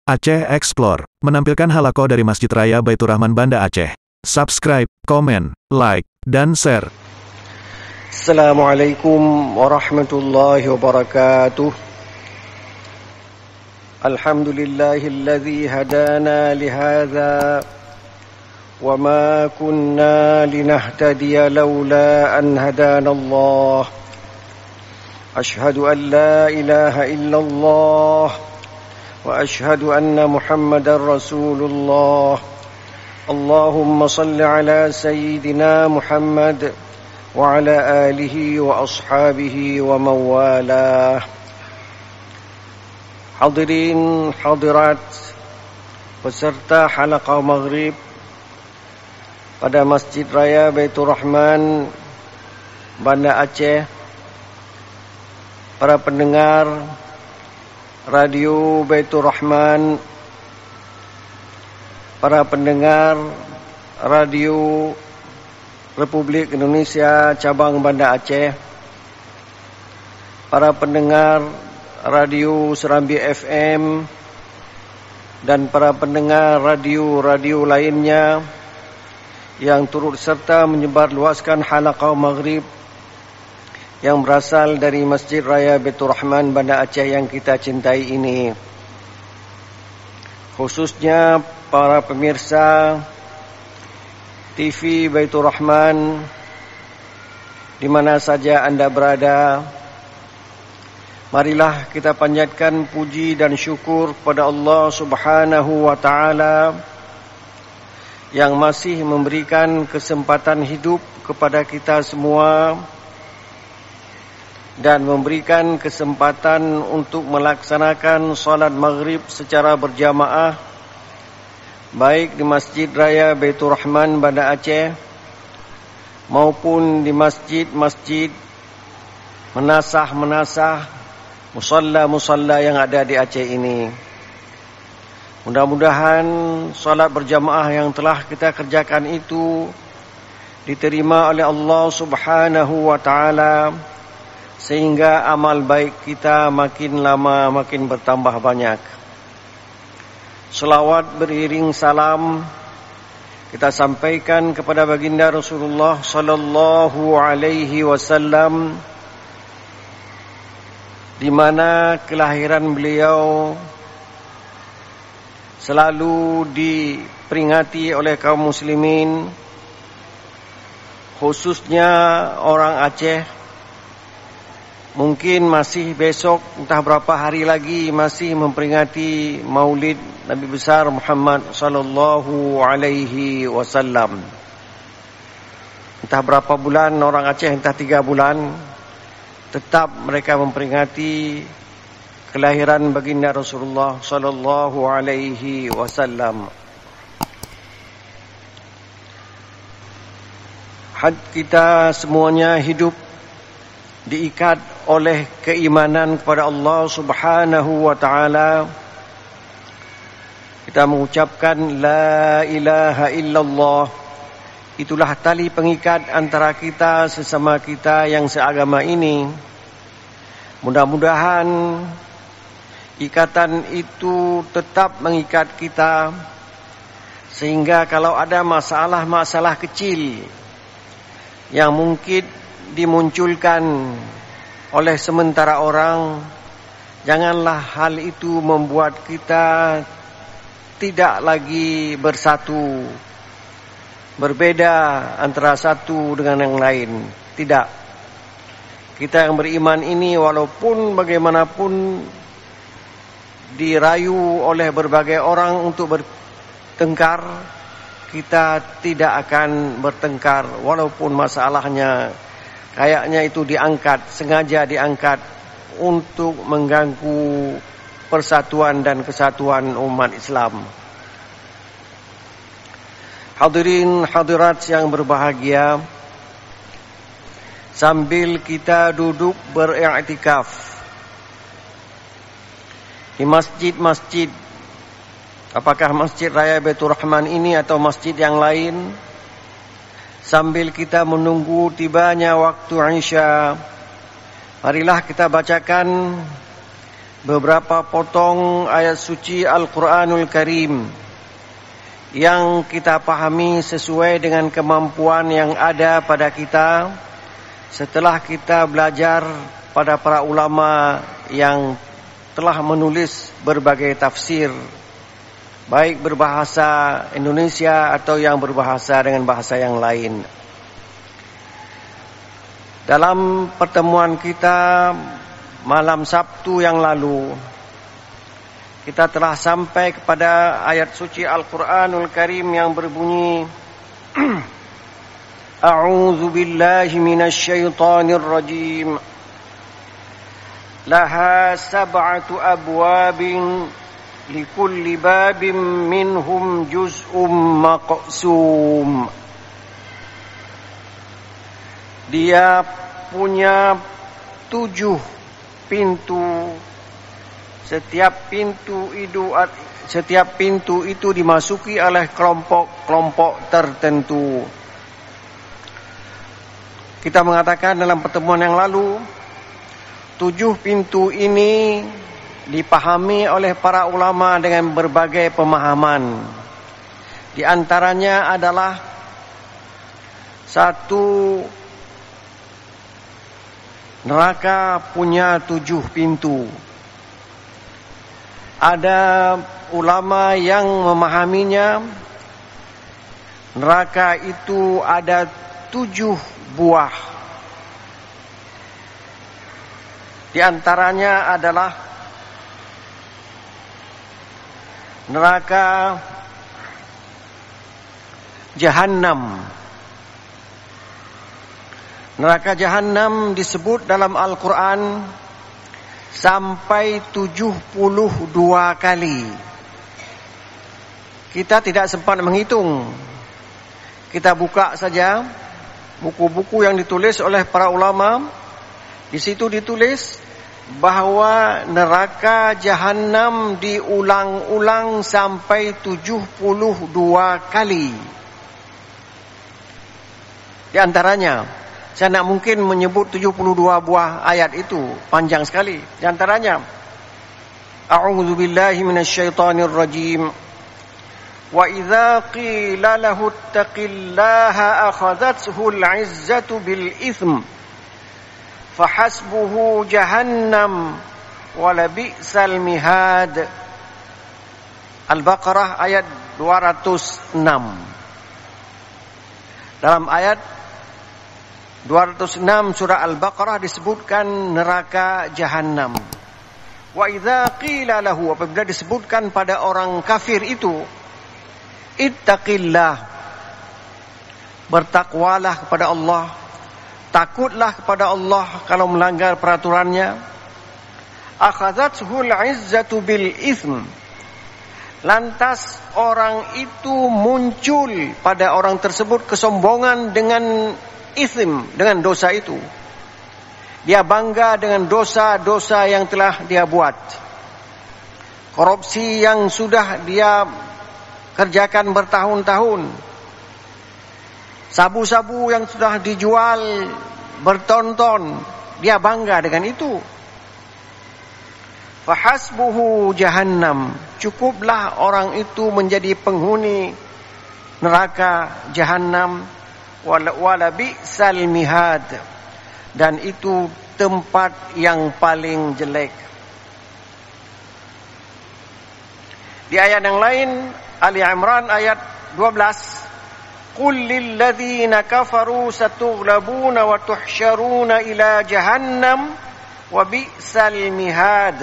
Aceh Explore menampilkan halaqah dari Masjid Raya Baitur Rahman Banda Aceh. Subscribe, komen, like, dan share. Assalamualaikum warahmatullahi wabarakatuh. Alhamdulillahilladzi hadana lihadza wa ma kunna linahtadiya laula an hadana Allah. Ashhadu an la ilaha illallah wa ashhadu anna Muhammadar Rasulullah. Allahumma salli ala sayyidina Muhammad wa ala alihi wa ashabihi wa mawalah. Hadirin hadirat peserta halaqah maghrib pada Masjid Raya Baitur Rahman Banda Aceh, para pendengar Radio Baitur Rahman, para pendengar Radio Republik Indonesia Cabang Banda Aceh, para pendengar Radio Serambi FM, dan para pendengar radio-radio lainnya yang turut serta menyebarluaskan halaqah maghrib yang berasal dari Masjid Raya Baitur Rahman Banda Aceh yang kita cintai ini. Khususnya para pemirsa TV Baitur Rahman di mana saja Anda berada, marilah kita panjatkan puji dan syukur kepada Allah Subhanahu wa taala yang masih memberikan kesempatan hidup kepada kita semua dan memberikan kesempatan untuk melaksanakan salat maghrib secara berjamaah baik di Masjid Raya Baitur Rahman Banda Aceh maupun di masjid-masjid, menasah-menasah, musalla-musalla yang ada di Aceh ini. Mudah-mudahan salat berjamaah yang telah kita kerjakan itu diterima oleh Allah Subhanahu wa taala sehingga amal baik kita makin lama makin bertambah banyak. Selawat beriring salam kita sampaikan kepada baginda Rasulullah sallallahu alaihi wasallam, di mana kelahiran beliau selalu diperingati oleh kaum muslimin, khususnya orang Aceh. Mungkin masih besok, entah berapa hari lagi masih memperingati Maulid Nabi besar Muhammad sallallahu alaihi wasallam. Entah berapa bulan orang Aceh, entah 3 bulan, tetap mereka memperingati kelahiran baginda Rasulullah sallallahu alaihi wasallam. Kita semuanya hidup diikat oleh keimanan kepada Allah Subhanahu wa taala. Kita mengucapkan la ilaha illallah. Itulah tali pengikat antara kita sesama kita yang seagama ini. Mudah-mudahan ikatan itu tetap mengikat kita sehingga kalau ada masalah-masalah kecil yang mungkin dimunculkan oleh sementara orang, janganlah hal itu membuat kita tidak lagi bersatu, berbeda antara satu dengan yang lain. Tidak. Kita yang beriman ini walaupun bagaimanapun dirayu oleh berbagai orang untuk bertengkar, kita tidak akan bertengkar walaupun masalahnya kayaknya itu sengaja diangkat untuk mengganggu persatuan dan kesatuan umat Islam. Hadirin hadirat yang berbahagia, sambil kita duduk beriktikaf di masjid-masjid, apakah Masjid Raya Baitur Rahman ini atau masjid yang lain, sambil kita menunggu tibanya waktu Isya, marilah kita bacakan beberapa potong ayat suci Al-Quranul Karim yang kita pahami sesuai dengan kemampuan yang ada pada kita setelah kita belajar pada para ulama yang telah menulis berbagai tafsir, baik berbahasa Indonesia atau yang berbahasa dengan bahasa yang lain. Dalam pertemuan kita malam Sabtu yang lalu, kita telah sampai kepada ayat suci Al-Quranul Karim yang berbunyi A'udzu billahi minasy syaithanir rajim. Laha sab'atu abwabin likulli babin minhum juz'um maqsum. Dia punya 7 pintu. Setiap pintu itu dimasuki oleh kelompok-kelompok tertentu. Kita mengatakan dalam pertemuan yang lalu, 7 pintu ini dipahami oleh para ulama dengan berbagai pemahaman. Di antaranya adalah 1, neraka punya 7 pintu. Ada ulama yang memahaminya neraka itu ada 7 buah. Di antaranya adalah neraka Jahannam. Neraka Jahannam disebut dalam Al-Quran sampai 72 kali. Kita tidak sempat menghitung. Kita buka saja buku-buku yang ditulis oleh para ulama. Di situ ditulis bahwa neraka Jahannam diulang-ulang sampai 72 kali. Di antaranya, saya tidak mungkin menyebut 72 buah ayat itu, panjang sekali. Di antaranya, A'udzu billahi minasyaitonir rajim. Wa idza qila lahu ittaqillaha akhadhathu al-'izzatu bil itsm fahasbuhu jahannam wa labi'sal mihad. Al-Baqarah ayat 206. Dalam ayat 206 surah Al-Baqarah disebutkan neraka Jahannam. Wa idza qila lahu, apabila disebutkan pada orang kafir itu, ittaqillah, bertakwalah kepada Allah, takutlah kepada Allah kalau melanggar peraturannya. Akhadhathul 'izzatu bil itsm, lantas orang itu muncul pada orang tersebut kesombongan dengan ism, dengan dosa itu. Dia bangga dengan dosa-dosa yang telah dia buat. Korupsi yang sudah dia kerjakan bertahun-tahun. Sabu-sabu yang sudah dijual bertonton. Dia bangga dengan itu. Fahasbuhu jahannam. Cukuplah orang itu menjadi penghuni neraka Jahannam. Wala bi'sal mihad, dan itu tempat yang paling jelek. Di ayat yang lain, Ali Imran ayat 12, Qul lil ladzina kafaru satughlabuna wa tuhsyaruna ila jahannam wa bi'sal mihad.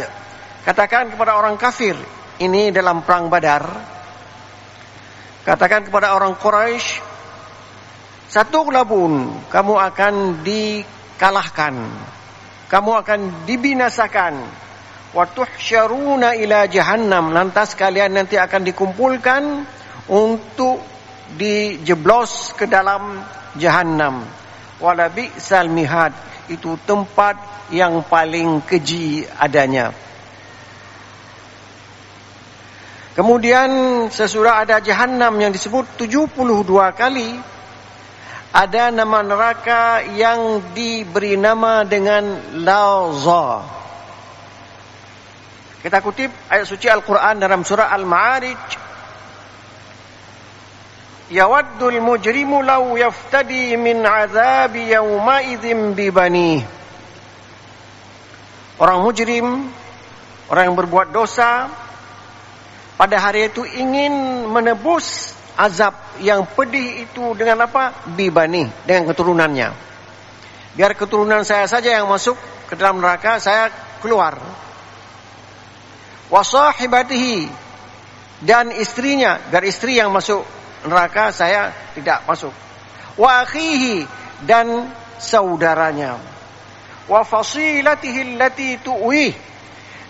Katakan kepada orang kafir, ini dalam perang Badar. Katakan kepada orang Quraisy, satughlabun, kamu akan dikalahkan, kamu akan dibinasakan. Wa tuhsyaruna ila jahannam, lantas kalian nanti akan dikumpulkan untuk dijeblos ke dalam jahannam. Wala bi'sal mihad, itu tempat yang paling keji adanya. Kemudian sesudah ada jahannam yang disebut 72 kali, ada nama neraka yang diberi nama dengan Laza. Kita kutip ayat suci Al-Quran dalam surah Al-Ma'arij. Yawaddul mujrimu law yaftadi min azabi yawmaidzim bibani. Orang mujrim, orang yang berbuat dosa, pada hari itu ingin menebus azab yang pedih itu dengan apa? Bibani, dengan keturunannya. Biar keturunan saya saja yang masuk ke dalam neraka, saya keluar. Wa sahibatihi, dan istrinya, biar istri yang masuk neraka, saya tidak masuk. Wa akhihi, dan saudaranya. Wa fasilatihi allati tu'wih,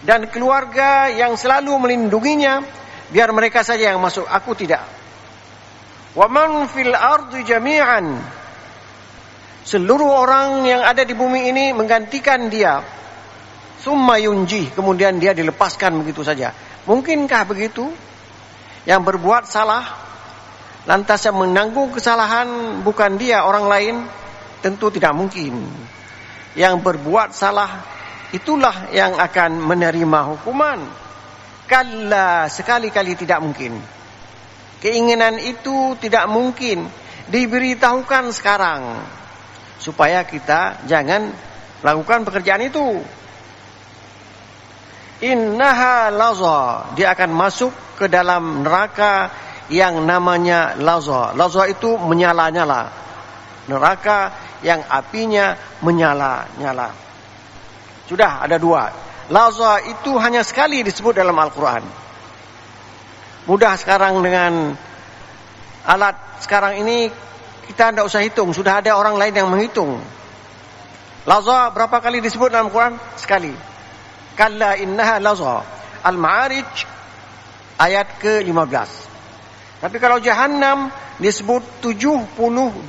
dan keluarga yang selalu melindunginya, biar mereka saja yang masuk, aku tidak. Wa man fil ardi jami'an, seluruh orang yang ada di bumi ini menggantikan dia. Summa yunji, kemudian dia dilepaskan begitu saja. Mungkinkah begitu? Yang berbuat salah lantas yang menanggung kesalahan bukan dia, orang lain? Tentu tidak mungkin. Yang berbuat salah itulah yang akan menerima hukuman. Kalla, sekali-kali tidak mungkin. Keinginan itu tidak mungkin diberitahukan sekarang, supaya kita jangan melakukan pekerjaan itu. Innaha laza, dia akan masuk ke dalam neraka yang namanya laza. Laza itu menyala-nyala. Neraka yang apinya menyala-nyala. Sudah ada dua. Laza itu hanya sekali disebut dalam Al-Quran. Mudah sekarang dengan alat sekarang ini, kita tidak usah hitung. Sudah ada orang lain yang menghitung. Laza berapa kali disebut dalam Al-Quran? Sekali. Kalla innaha laza. Al-Ma'arij ayat ke-15. Tapi kalau Jahannam disebut 72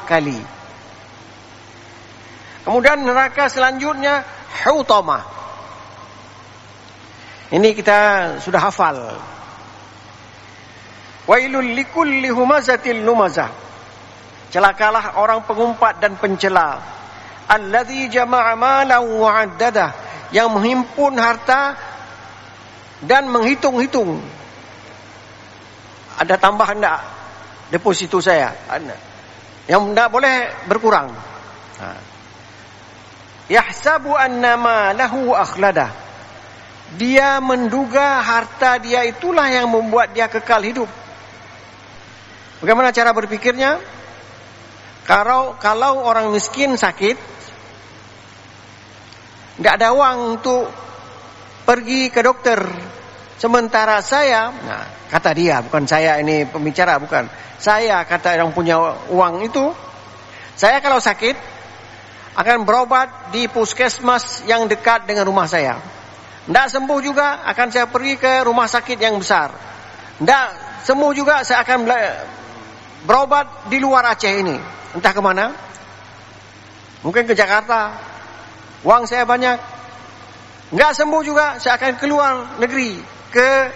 kali. Kemudian neraka selanjutnya Hutamah. Ini kita sudah hafal. Wailul likulli humazatil lumazah. Celakalah orang pengumpat dan pencela. Alladzi jama'a malan wa 'addadah, yang menghimpun harta dan menghitung-hitung. Ada tambah enggak deposito saya? Ada. Yang enggak boleh berkurang. Yahsabu annama lahu akhlada. Dia menduga harta dia itulah yang membuat dia kekal hidup. Bagaimana cara berpikirnya? Kalau orang miskin sakit, tidak ada uang untuk pergi ke dokter. Sementara saya, kata dia, bukan saya ini pembicara, bukan. Saya, kata yang punya uang itu, saya kalau sakit akan berobat di puskesmas yang dekat dengan rumah saya. Tidak sembuh juga, akan saya pergi ke rumah sakit yang besar. Tidak sembuh juga, saya akan berobat di luar Aceh ini. Entah kemana. Mungkin ke Jakarta. Uang saya banyak. Enggak sembuh juga, saya akan keluar negeri. Ke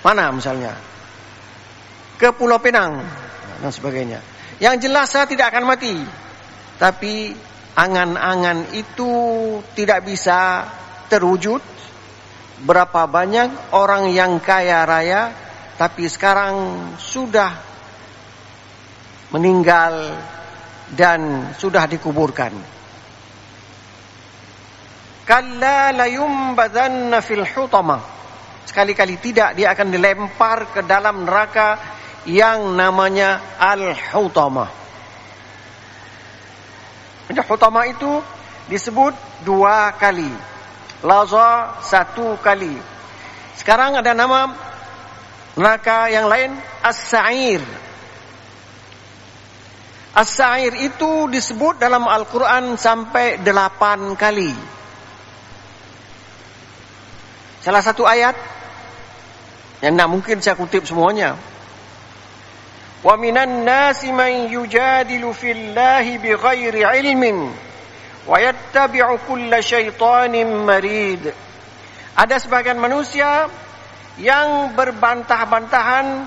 mana misalnya? Ke Pulau Pinang dan sebagainya. Yang jelas saya tidak akan mati. Tapi angan-angan itu tidak bisa terwujud. Berapa banyak orang yang kaya raya tapi sekarang sudah meninggal dan sudah dikuburkan. Kalla layumbadanna fil hutamah. Sekali-kali tidak, dia akan dilempar ke dalam neraka yang namanya al-hutamah. Hutamah itu disebut 2 kali. Laza 1 kali. Sekarang ada nama neraka yang lain, as-sa'ir. As-sa'ir itu disebut dalam Al-Quran sampai 8 kali. Salah satu ayat yang tidak mungkin saya kutip semuanya. Wa minan nasi man yujadilu fillahi bighairi ilmin wa yattabi'u kulla syaitanin marid. Ada sebagian manusia yang berbantah-bantahan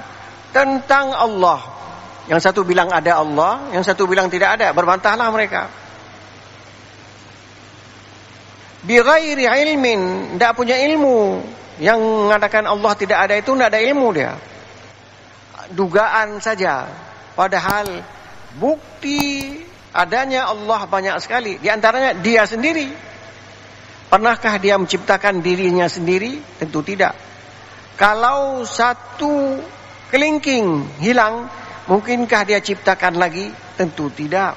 tentang Allah. Yang satu bilang ada Allah, yang satu bilang tidak ada. Berbantahlah mereka. Bighairi ilmin, tidak punya ilmu. Yang mengatakan Allah tidak ada itu tidak ada ilmu dia. Dugaan saja. Padahal bukti adanya Allah banyak sekali. Di antaranya dia sendiri. Pernahkah dia menciptakan dirinya sendiri? Tentu tidak. Kalau satu kelingking hilang, mungkinkah dia ciptakan lagi? Tentu tidak.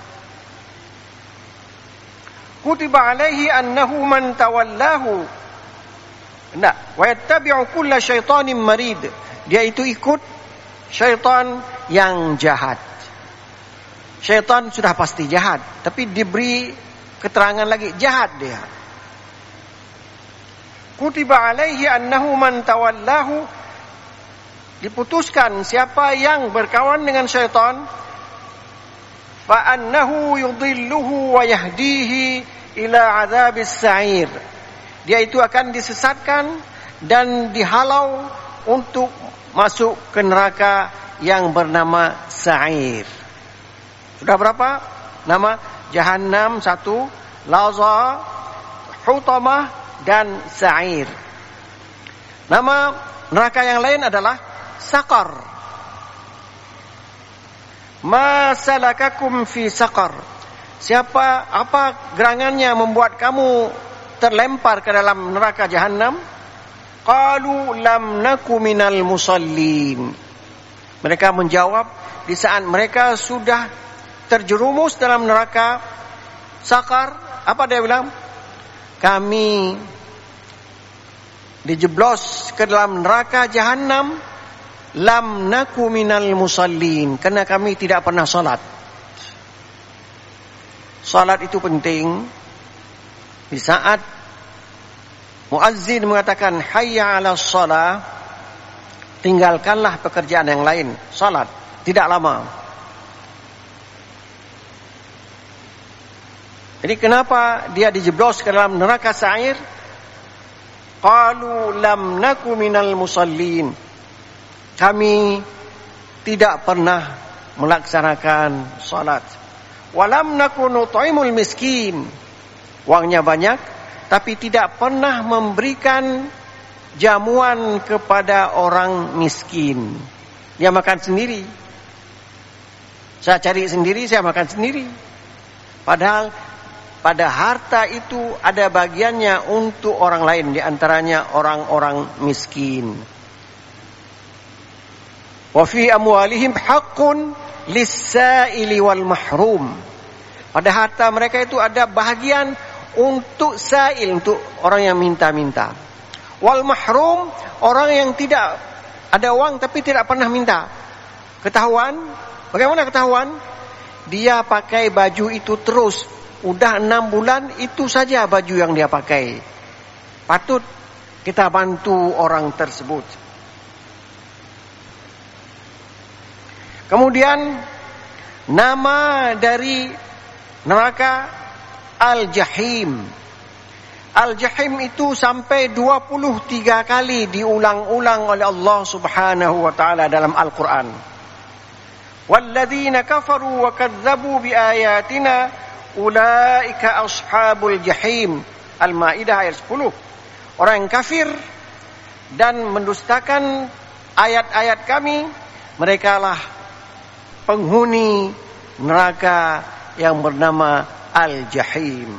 Kutiba alaihi annahu man tawallahu. Nah, wa yattabi'u kulla syaitanin marid. Dia itu ikut syaitan yang jahat. Syaitan sudah pasti jahat, tapi diberi keterangan lagi jahat dia. Kutiba alaihi annahu man tawallahu. Diputuskan siapa yang berkawan dengan syaitan, fa annahu yudhilluhu wa yahdihi ila adzabis sa'ir. Dia itu akan disesatkan dan dihalau untuk masuk ke neraka yang bernama Sa'ir. Sudah berapa nama? Jahannam 1, Laza, Hutamah, dan Sa'ir. Nama neraka yang lain adalah Saqar. Ma salakakum fi saqar. Apa gerangannya membuat kamu terlempar ke dalam neraka Jahannam? Qalu lam naku minal musallin. Mereka menjawab di saat mereka sudah terjerumus dalam neraka Saqar. Apa dia bilang? Kami dijeblos ke dalam neraka Jahannam. Lam naku minal musallin. Karena kami tidak pernah salat. Salat itu penting. Di saat muazzin mengatakan hayya 'alas shalah, tinggalkanlah pekerjaan yang lain, salat, tidak lama. Jadi kenapa dia dijeblos ke dalam neraka Sa'ir? Qalu lam naku minal musallin. Kami tidak pernah melaksanakan salat. Walam nakunu nut'imul miskin. Uangnya banyak, tapi tidak pernah memberikan jamuan kepada orang miskin. Dia makan sendiri. Saya cari sendiri, saya makan sendiri. Padahal pada harta itu ada bagiannya untuk orang lain, di antaranya orang-orang miskin. Wa fi amwalihim haqqun lis-sa'ili wal mahrum. Pada harta mereka itu ada bahagian untuk sa'il, untuk orang yang minta-minta. Wal mahrum, orang yang tidak ada uang tapi tidak pernah minta. Ketahuan? Bagaimana ketahuan? Dia pakai baju itu terus. Udah 6 bulan itu saja baju yang dia pakai. Patut kita bantu orang tersebut. Kemudian nama dari neraka Al-Jahim. Al-Jahim itu sampai 23 kali diulang-ulang oleh Allah Subhanahu wa taala dalam Al-Qur'an. Walladzina kafaru wa kadzdzabu biayatina ulaika ashabul jahim. Al-Maidah ayat 10. Orang yang kafir dan mendustakan ayat-ayat kami, merekalah penghuni neraka yang bernama Al-Jahim.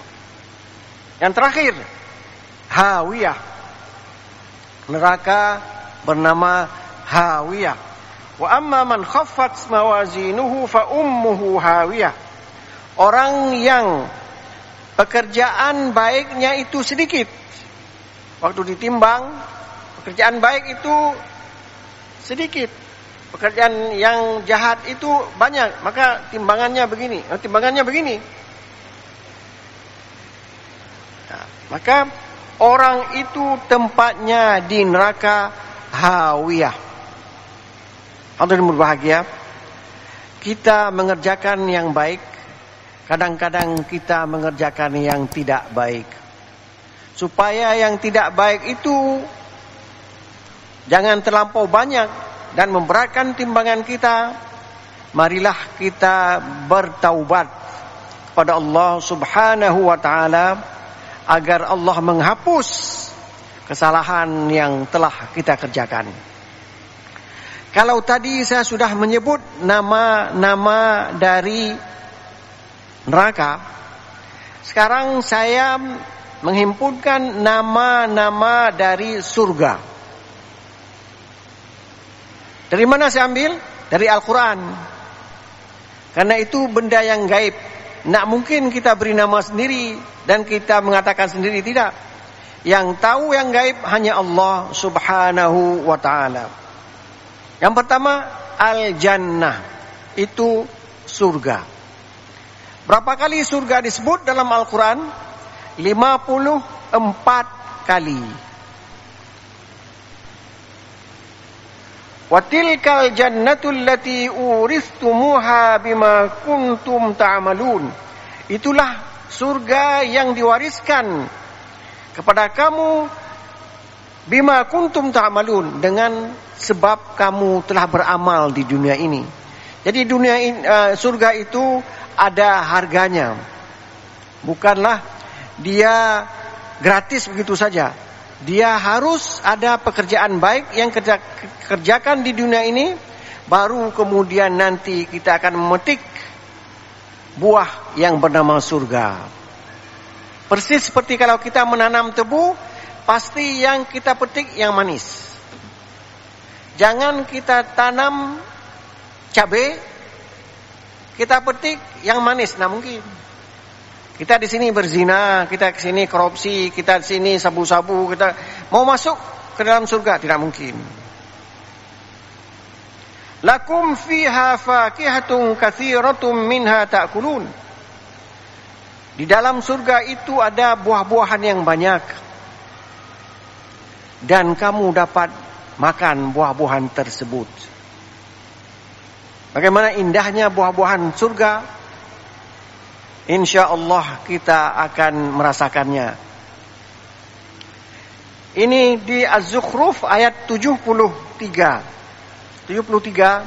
Yang terakhir, Hawiyah. Neraka bernama Hawiyah. Wa amma man khaffat mawazinuhu fa ummuhu Hawiyah. Orang yang pekerjaan baiknya itu sedikit. Waktu ditimbang, pekerjaan baik itu sedikit. Pekerjaan yang jahat itu banyak, maka timbangannya begini. Timbangannya begini. Nah, maka orang itu tempatnya di neraka Hawiyah. Hadirin berbahagia, kita mengerjakan yang baik, kadang-kadang kita mengerjakan yang tidak baik. Supaya yang tidak baik itu jangan terlampau banyak dan memberatkan timbangan kita, marilah kita bertaubat kepada Allah Subhanahu wa taala agar Allah menghapus kesalahan yang telah kita kerjakan. Kalau tadi saya sudah menyebut nama-nama dari neraka, sekarang saya menghimpunkan nama-nama dari surga. Dari mana saya ambil? Dari Al-Quran. Karena itu benda yang gaib. Tidak mungkin kita beri nama sendiri dan kita mengatakan sendiri, tidak. Yang tahu yang gaib hanya Allah Subhanahu wa ta'ala. Yang pertama, Al-Jannah. Itu surga. Berapa kali surga disebut dalam Al-Quran? 54 kali. Wa tilkal jannatul lati uristumuha bima kuntum ta'malun. Itulah surga yang diwariskan kepada kamu bima kuntum ta'malun, dengan sebab kamu telah beramal di dunia ini. Jadi surga itu ada harganya. Bukanlah dia gratis begitu saja. Dia harus ada pekerjaan baik yang kerjakan di dunia ini, baru kemudian nanti kita akan memetik buah yang bernama surga. Persis seperti kalau kita menanam tebu, pasti yang kita petik yang manis. Jangan kita tanam cabai, kita petik yang manis, nah mungkin. Kita di sini berzina, kita di sini korupsi, kita di sini sabu-sabu, kita mau masuk ke dalam surga tidak mungkin. Lakum fiha fakihatun katsiratun minha ta'kulun. Di dalam surga itu ada buah-buahan yang banyak, dan kamu dapat makan buah-buahan tersebut. Bagaimana indahnya buah-buahan surga? InsyaAllah kita akan merasakannya. Ini di Az-Zukhruf ayat 73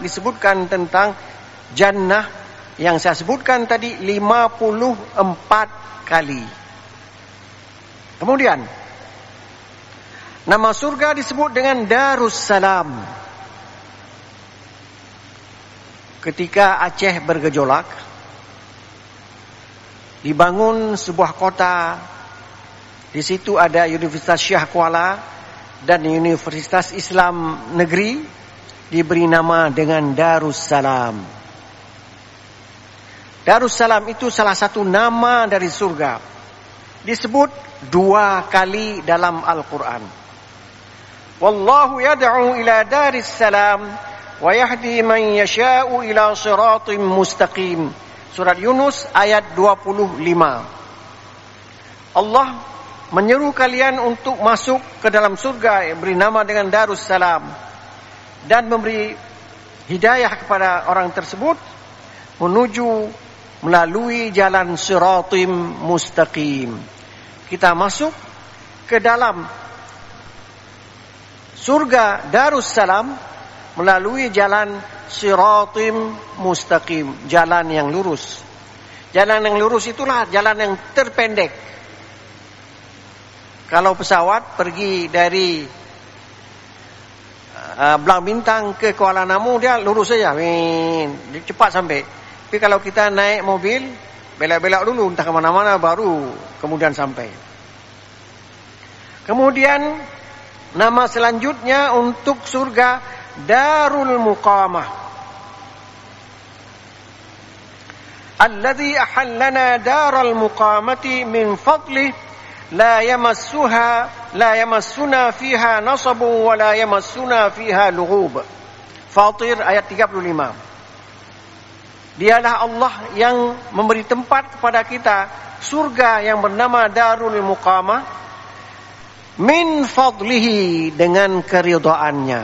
disebutkan tentang jannah yang saya sebutkan tadi 54 kali. Kemudian nama surga disebut dengan Darussalam. Ketika Aceh bergejolak, dibangun sebuah kota. Di situ ada Universitas Syah Kuala dan Universitas Islam Negeri, diberi nama dengan Darussalam. Darussalam itu salah satu nama dari surga. Disebut 2 kali dalam Al-Quran. Wallahu yad'u ila darissalam wa yahdi man yasha'u ila siratim mustaqim. Surat Yunus ayat 25. Allah menyeru kalian untuk masuk ke dalam surga yang beri nama dengan Darussalam, dan memberi hidayah kepada orang tersebut menuju melalui jalan siratim mustaqim. Kita masuk ke dalam surga Darussalam melalui jalan siratim mustaqim, jalan yang lurus. Jalan yang lurus itulah jalan yang terpendek. Kalau pesawat pergi dari Belang Bintang ke Kuala Namu, dia lurus saja, dia cepat sampai. Tapi kalau kita naik mobil, belak-belak dulu entah ke mana-mana baru kemudian sampai. Kemudian nama selanjutnya untuk surga Darul Muqamah. Alladhi ahallana daral muqamati min fadlih la yamassuna fiha nasabun wa la yamassuna fiha lughub. Fatir ayat 35. Dialah Allah yang memberi tempat kepada kita surga yang bernama Darul Muqamah min fadlihi, dengan keridhaannya.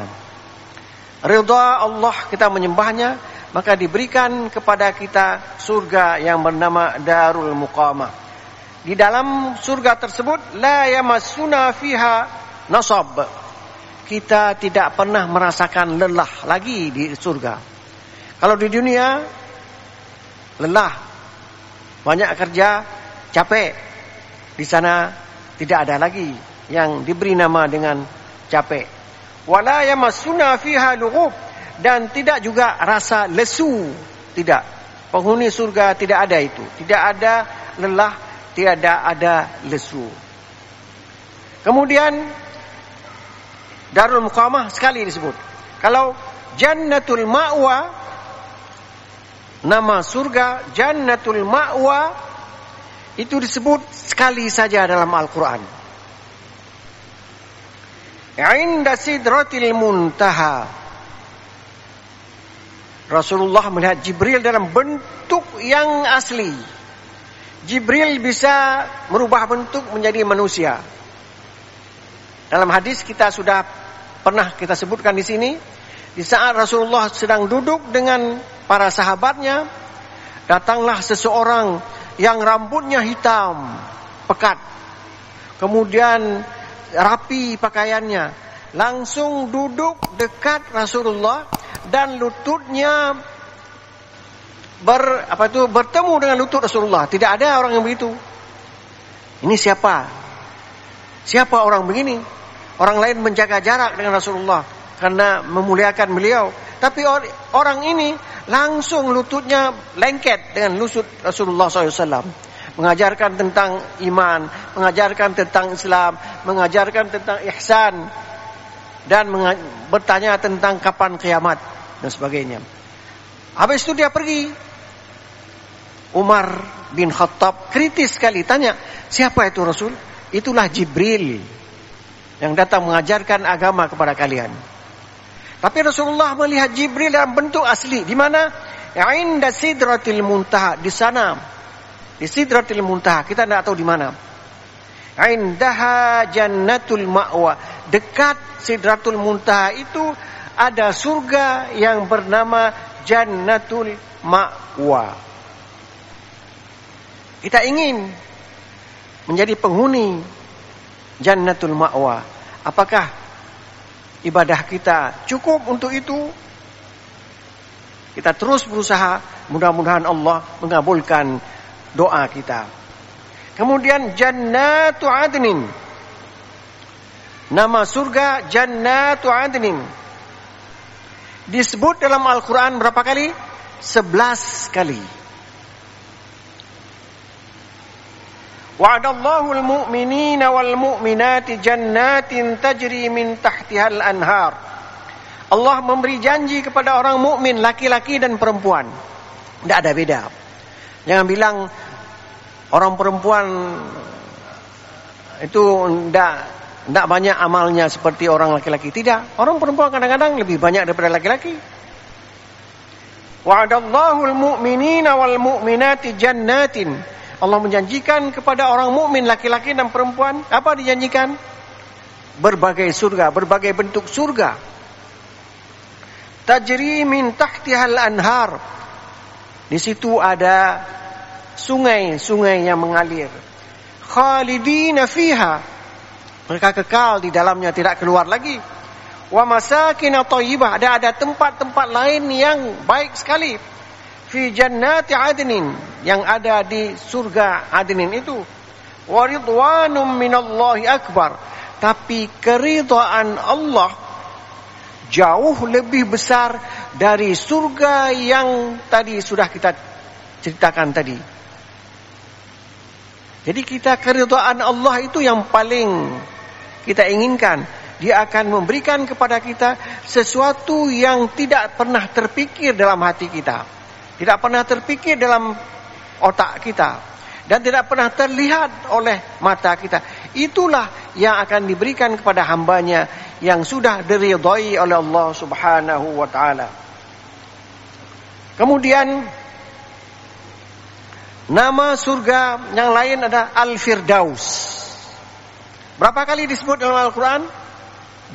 Ridha Allah kita menyembahnya, maka diberikan kepada kita surga yang bernama Darul Muqamah. Di dalam surga tersebut la yamassuna fiha nasab. Kita tidak pernah merasakan lelah lagi di surga. Kalau di dunia lelah, banyak kerja, capek. Di sana Tidak ada lagi yang diberi nama dengan capek. Wala yamassuna fiha lughub, dan tidak juga rasa lesu. Tidak. Penghuni surga tidak ada itu. Tidak ada lelah, tidak ada lesu. Kemudian Darul Muqamah sekali disebut. Kalau Jannatul Ma'wa, nama surga Jannatul Ma'wa itu disebut sekali saja dalam Al-Quran. Inda Sidratil Muntaha. Rasulullah melihat Jibril dalam bentuk yang asli. Jibril bisa merubah bentuk menjadi manusia. Dalam hadis kita sudah pernah kita sebutkan di sini, di saat Rasulullah sedang duduk dengan para sahabatnya, datanglah seseorang yang rambutnya hitam, pekat. Kemudian rapi pakaiannya, langsung duduk dekat Rasulullah dan lututnya bertemu dengan lutut Rasulullah. Tidak ada orang yang begitu. Ini siapa? Siapa orang begini? Orang lain menjaga jarak dengan Rasulullah karena memuliakan beliau. Tapi orang ini langsung lututnya lengket dengan lutut Rasulullah SAW. Mengajarkan tentang iman, mengajarkan tentang Islam, mengajarkan tentang ihsan, dan bertanya tentang kapan kiamat dan sebagainya. Habis itu dia pergi. Umar bin Khattab kritis sekali tanya, siapa itu Rasul? Itulah Jibril yang datang mengajarkan agama kepada kalian. Tapi Rasulullah melihat Jibril dalam bentuk asli. Di mana? Inda Sidratil Muntaha. Di sana. Di Sidratil Muntaha. Kita tidak tahu di mana. Indaha Jannatul Ma'wa. Dekat Sidratul Muntaha itu ada surga yang bernama Jannatul Ma'wa. Kita ingin menjadi penghuni Jannatul Ma'wa. Apakah ibadah kita cukup untuk itu? Kita terus berusaha, mudah-mudahan Allah mengabulkan doa kita. Kemudian Jannatu Adnin. Nama surga Jannatu Adnin. Disebut dalam Al-Quran berapa kali? 11 kali. Wa'adallahu al-mu'minina wal-mu'minati jannatin tajri min tahtihal anhar. Allah memberi janji kepada orang mukmin laki-laki dan perempuan. Tidak ada beda. Jangan bilang orang perempuan itu tidak banyak amalnya seperti orang laki-laki. Tidak. Orang perempuan kadang-kadang lebih banyak daripada laki-laki. Wa'adallahu al-mu'minina wal-mu'minati jannatin. Allah menjanjikan kepada orang mukmin laki-laki dan perempuan, apa dijanjikan? Berbagai surga, berbagai bentuk surga. Tajri min tahtihal anhar. Di situ ada sungai-sungai yang mengalir. Khalidina fiha. Mereka kekal di dalamnya, tidak keluar lagi. Wa masakin thayyibah. Ada tempat-tempat lain yang baik sekali. Fi jannati adnin, yang ada di surga adnin itu. Wa ridwanum minallahi akbar. Tapi keridhaan Allah jauh lebih besar dari surga yang tadi sudah kita ceritakan tadi. Jadi keridhaan Allah itu yang paling kita inginkan. Dia akan memberikan kepada kita sesuatu yang tidak pernah terpikir dalam hati kita. Tidak pernah terpikir dalam otak kita. Dan tidak pernah terlihat oleh mata kita. Itulah yang akan diberikan kepada hambanya yang sudah diridhai oleh Allah Subhanahu wa ta'ala. Kemudian nama surga yang lain ada Al-Firdaus. Berapa kali disebut dalam Al-Quran?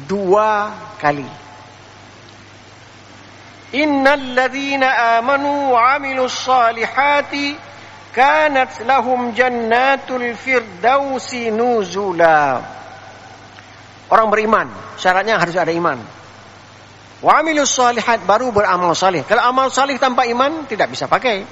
2 kali. Innal ladzina amanu wa 'amilus salihati kanat lahum jannatul firdausi nuzula. Orang beriman, syaratnya harus ada iman. Wa 'amilus salihat, baru beramal salih. Kalau amal salih tanpa iman tidak bisa pakai.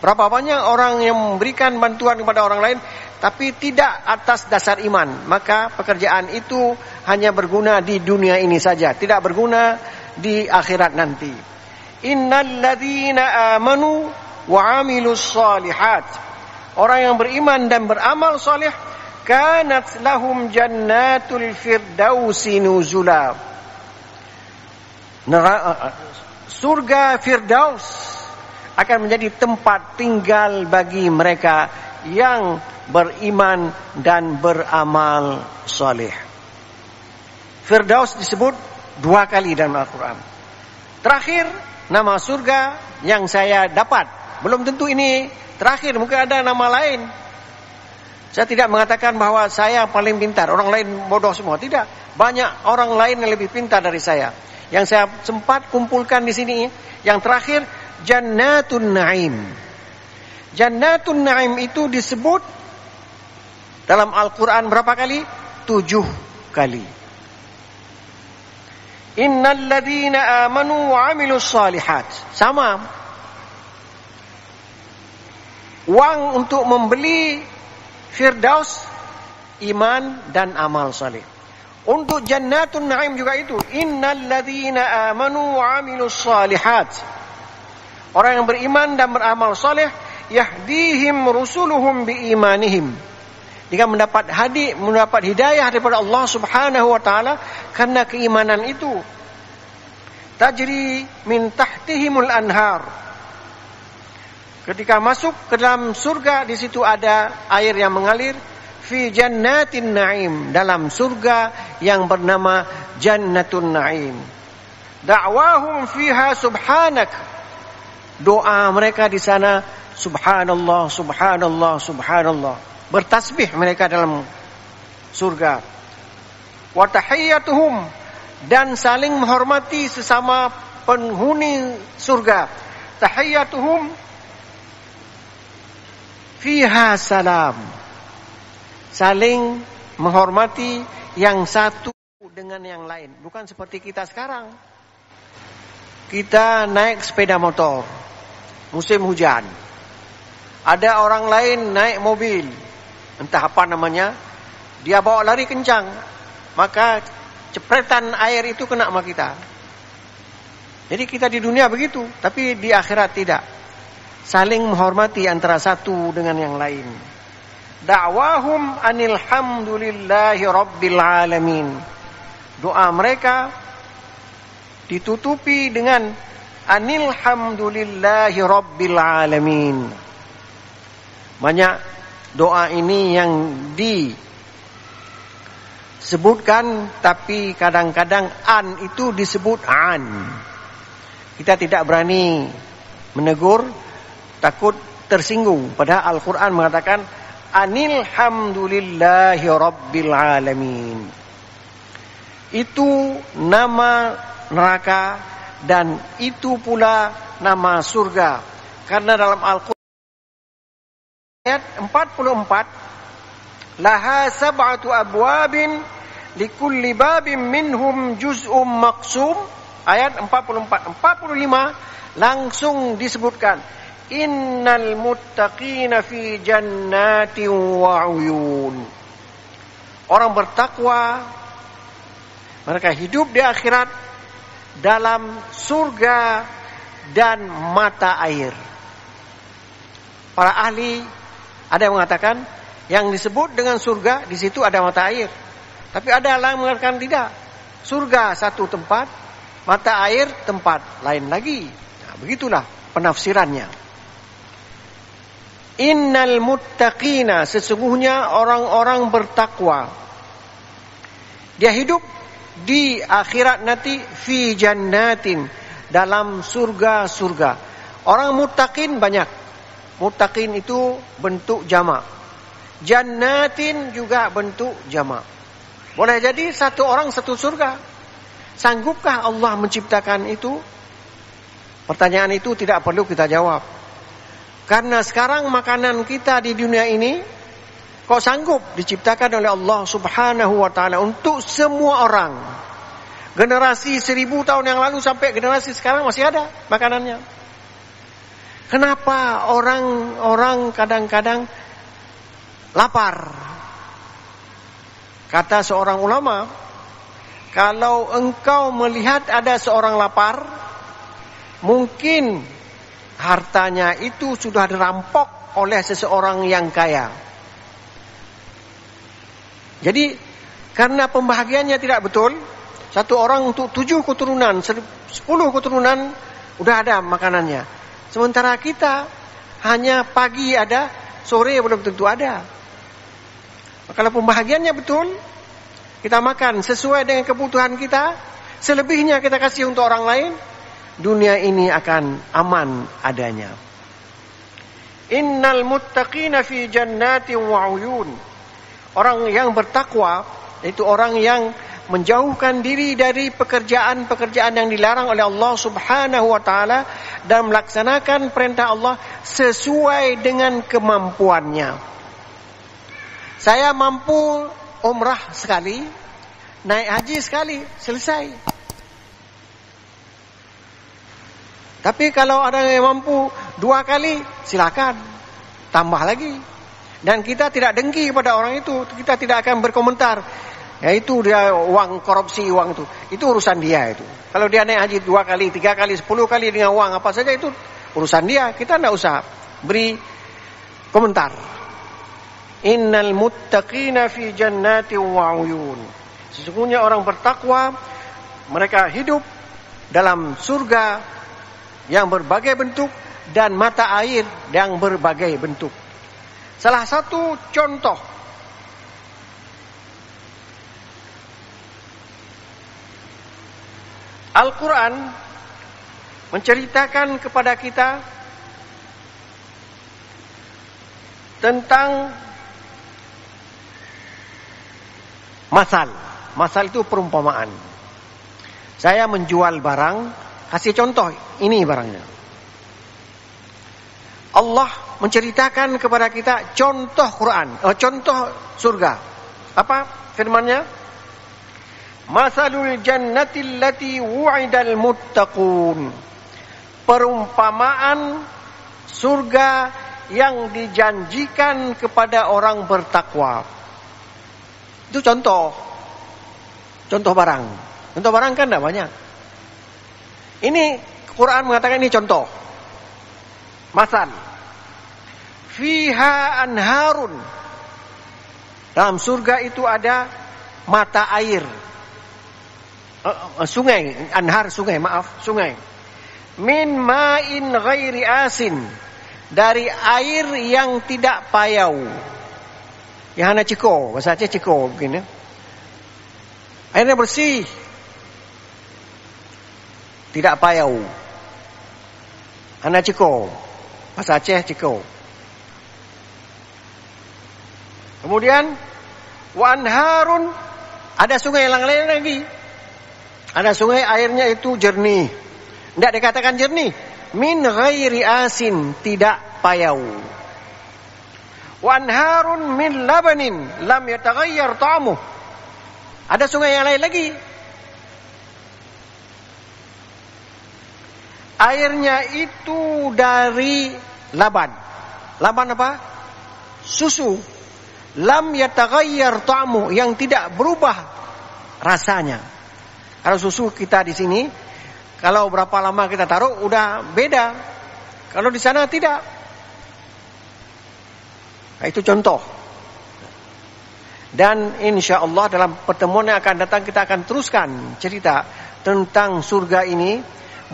Berapa banyak orang yang memberikan bantuan kepada orang lain tapi tidak atas dasar iman, maka pekerjaan itu hanya berguna di dunia ini saja, tidak berguna di akhirat nanti. Innal ladzina amanu wa 'amilus shalihat. Orang yang beriman dan beramal saleh, kanat lahum jannatul firdausi nuzula. Surga Firdaus akan menjadi tempat tinggal bagi mereka yang beriman dan beramal saleh. Firdaus disebut 2 kali dalam Al-Quran. Terakhir, nama surga yang saya dapat. Belum tentu ini terakhir, mungkin ada nama lain. Saya tidak mengatakan bahwa saya paling pintar, orang lain bodoh semua. Tidak, banyak orang lain yang lebih pintar dari saya. Yang saya sempat kumpulkan di sini, yang terakhir, Jannatun Na'im. Jannatun Na'im itu disebut dalam Al-Quran berapa kali? 7 kali. Innal ladzina amanu wa 'amilus shalihat. Sama. Uang untuk membeli Firdaus, iman dan amal saleh. Untuk Jannatun Na'im juga itu. Innal ladzina amanu wa 'amilus shalihat. Orang yang beriman dan beramal saleh, yahdihim rusuluhum biimanihim. Dia mendapat hidayah daripada Allah Subhanahu wa taala karena keimanan itu. Tajri min tahtihimul anhar. Ketika masuk ke dalam surga, di situ ada air yang mengalir. Fi jannatin na'im, dalam surga yang bernama Jannatun Na'im. Da'wahum fiha subhanak. Doa mereka di sana subhanallah, subhanallah, subhanallah. Bertasbih mereka dalam surga. Wa tahiyyatuhum, dan saling menghormati sesama penghuni surga. Tahiyyatuhum fiha salam. Saling menghormati yang satu dengan yang lain. Bukan seperti kita sekarang. Kita naik sepeda motor musim hujan. Ada orang lain naik mobil, entah apa namanya, dia bawa lari kencang, maka cepretan air itu kena sama kita. Jadi kita di dunia begitu, tapi di akhirat tidak. Saling menghormati antara satu dengan yang lain. Da'wahum anil hamdulillahi rabbil alamin. Doa mereka ditutupi dengan anil hamdulillahi rabbil alamin. Banyak doa ini yang disebutkan, tapi kadang-kadang an itu disebut an. Kita tidak berani menegur, takut tersinggung. Padahal Al-Quran mengatakan anil hamdulillahi rabbil alamin. Itu nama neraka dan itu pula nama surga. Karena dalam Al-Quran ayat 44, laha sab'atu abwabin likulli babin minhum juz'um maqsum. Ayat 44, 45 langsung disebutkan innal muttaqina fi jannatin wa uyun. Orang bertakwa mereka hidup di akhirat dalam surga dan mata air. Para ahli ada yang mengatakan yang disebut dengan surga di situ ada mata air. Tapi ada yang mengatakan tidak. Surga satu tempat, mata air tempat lain lagi. Nah, begitulah penafsirannya. Innal muttaqina, sesungguhnya orang-orang bertakwa. Dia hidup di akhirat nanti fi jannatin, dalam surga-surga. Orang muttaqin banyak. Muttaqin itu bentuk jamak. Jannatin juga bentuk jamak. Boleh jadi satu orang satu surga. Sanggupkah Allah menciptakan itu? Pertanyaan itu tidak perlu kita jawab. Karena sekarang makanan kita di dunia ini kok sanggup diciptakan oleh Allah Subhanahu wa taala untuk semua orang. Generasi 1000 tahun yang lalu sampai generasi sekarang masih ada makanannya. Kenapa orang kadang-kadang lapar? Kata seorang ulama, kalau engkau melihat ada seorang lapar, mungkin hartanya itu sudah dirampok oleh seseorang yang kaya. Jadi karena pembahagiannya tidak betul, satu orang untuk 7 keturunan, 10 keturunan udah ada makanannya. Sementara kita hanya pagi ada, sore belum tentu ada. Kalau pembahagiannya betul, kita makan sesuai dengan kebutuhan kita, selebihnya kita kasih untuk orang lain, dunia ini akan aman adanya. Innal muttaqina fi jannatin wa uyun. Orang yang bertakwa, itu orang yang menjauhkan diri dari pekerjaan-pekerjaan yang dilarang oleh Allah Subhanahu wa taala dan melaksanakan perintah Allah sesuai dengan kemampuannya. Saya mampu umrah sekali, naik haji sekali, selesai. Tapi kalau ada yang mampu 2 kali, silakan tambah lagi. Dan kita tidak dengki kepada orang itu, kita tidak akan berkomentar. Yaitu dia uang korupsi, uang itu urusan dia itu. Kalau dia naik haji 2 kali, 3 kali, 10 kali dengan uang apa saja, itu urusan dia. Kita tidak usah beri komentar. Innal muttaqina fi jannati wa uyun. Sesungguhnya orang bertakwa, mereka hidup dalam surga yang berbagai bentuk dan mata air yang berbagai bentuk. Salah satu contoh Al-Quran menceritakan kepada kita tentang masal. Masal itu perumpamaan. Saya menjual barang, kasih contoh, ini barangnya. Allah menceritakan kepada kita contoh Quran, contoh surga. Apa firman-Nya? Masalul jannati allati wu'idal muttaqun. Perumpamaan surga yang dijanjikan kepada orang bertakwa. Itu contoh barang. Contoh barang kan tidak banyak. Ini Quran mengatakan ini contoh. Masal. Fiha anharun. Dalam surga itu ada mata air. Sungai, anhar sungai, sungai. Min ma'in ghairi asin. Dari air yang tidak payau. Yang hanya ciko, bahasa Aceh ciko begini. Airnya bersih. Tidak payau. Hanya ciko. Bahasa Aceh ciko. Kemudian wa anharun, ada sungai yang lain lagi. Ada sungai airnya itu jernih. Tidak dikatakan jernih. Min ghairi asin, tidak payau. Wa anharun min labanin lam yataghayyar ta'amuh. Ada sungai yang lain lagi. Airnya itu dari laban. Laban apa? Susu. Lam yataghayyar ta'amuh, yang tidak berubah rasanya. Kalau susu kita di sini, kalau berapa lama kita taruh udah beda. Kalau di sana tidak. Nah, itu contoh. Dan insya Allah dalam pertemuan yang akan datang kita akan teruskan cerita tentang surga ini.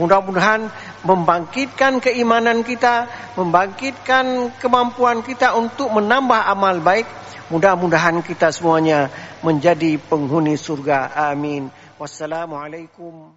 Mudah-mudahan membangkitkan keimanan kita, membangkitkan kemampuan kita untuk menambah amal baik. Mudah-mudahan kita semuanya menjadi penghuni surga. Amin. Wassalamualaikum